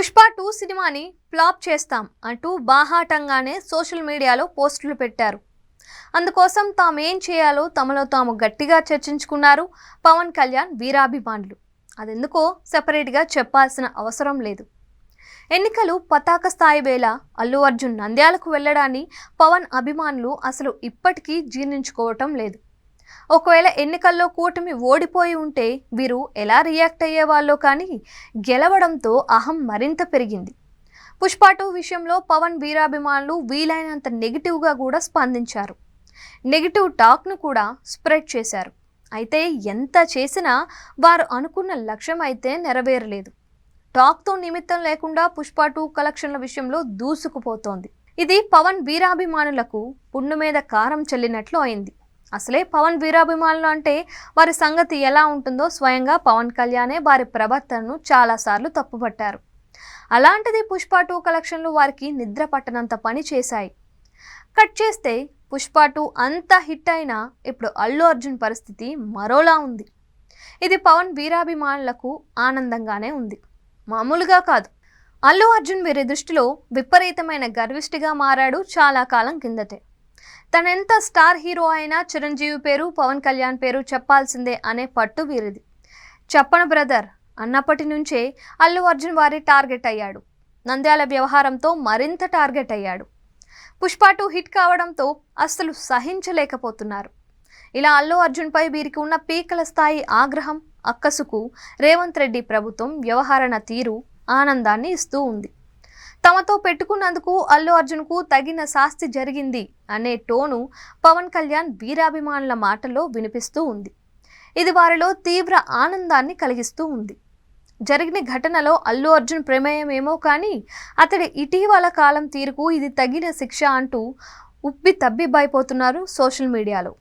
పుష్ప 2 సినిమాని ఫ్లాప్ చేస్తాం అంటూ బాహాటంగానే సోషల్ మీడియాలో పోస్టులు పెట్టారు. అందుకోసం తామేం చేయాలో తమలో తాము గట్టిగా చర్చించుకున్నారు పవన్ కళ్యాణ్ వీరాభిమానులు. అదెందుకో సెపరేట్గా చెప్పాల్సిన అవసరం లేదు. ఎన్నికలు పతాక స్థాయి వేళ అల్లు అర్జున్ నంద్యాలకు వెళ్లడాన్ని పవన్ అభిమానులు అసలు ఇప్పటికీ జీర్ణించుకోవటం లేదు. ఒకవేళ ఎన్నికల్లో కూటమి ఓడిపోయి ఉంటే వీరు ఎలా రియాక్ట్ అయ్యేవాళ్ళో కానీ గెలవడంతో అహం మరింత పెరిగింది. పుష్ప 2 విషయంలో పవన్ వీరాభిమానులు వీలైనంత నెగిటివ్గా కూడా స్పందించారు. నెగిటివ్ టాక్ను కూడా స్ప్రెడ్ చేశారు. అయితే ఎంత చేసినా వారు అనుకున్న లక్ష్యం అయితే నెరవేరలేదు. టాక్తో నిమిత్తం లేకుండా పుష్ప 2 కలెక్షన్ల విషయంలో దూసుకుపోతోంది. ఇది పవన్ వీరాభిమానులకు పుండు మీద కారం చల్లినట్లు అయింది. అసలే పవన్ వీరాభిమానులు అంటే వారి సంగతి ఎలా ఉంటుందో స్వయంగా పవన్ కళ్యాణే వారి ప్రవర్తనను చాలాసార్లు తప్పుపట్టారు. అలాంటిది పుష్ప 2 కలెక్షన్లు వారికి నిద్ర పట్టనంత పని చేశాయి. కట్ చేస్తే పుష్ప 2 అంత హిట్ అయినా ఇప్పుడు అల్లు అర్జున్ పరిస్థితి మరోలా ఉంది. ఇది పవన్ వీరాభిమానులకు ఆనందంగానే ఉంది, మామూలుగా కాదు. అల్లు అర్జున్ వీరి దృష్టిలో విపరీతమైన గర్విష్ఠిగా మారాడు చాలా కాలం కిందటే. తనెంత స్టార్ హీరో అయినా చిరంజీవి పేరు పవన్ కళ్యాణ్ పేరు చెప్పాల్సిందే అనే పట్టు వీరిది. చెప్పను బ్రదర్ అన్నప్పటి నుంచే అల్లు అర్జున్ వారి టార్గెట్ అయ్యాడు. నంద్యాల వ్యవహారంతో మరింత టార్గెట్ అయ్యాడు. పుష్ప 2 హిట్ కావడంతో అస్సలు సహించలేకపోతున్నారు. ఇలా అల్లు అర్జున్పై వీరికి ఉన్న పీకల స్థాయి ఆగ్రహం, అక్కసుకు రేవంత్ రెడ్డి ప్రభుత్వం వ్యవహరణ తీరు ఆనందాన్ని ఇస్తూ ఉంది. తమతో పెట్టుకున్నందుకు అల్లు అర్జున్కు తగిన శాస్తి జరిగింది అనే టోను పవన్ కళ్యాణ్ వీరాభిమానుల మాటల్లో వినిపిస్తూ ఉంది. ఇది వారిలో తీవ్ర ఆనందాన్ని కలిగిస్తూ ఉంది. జరిగిన ఘటనలో అల్లు అర్జున్ ప్రమేయం ఏమో కానీ అతడి ఇటీవల కాలం తీరుకు ఇది తగిన శిక్ష అంటూ ఉబ్బి తబ్బిబ్బైపోతున్నారు సోషల్ మీడియాలో.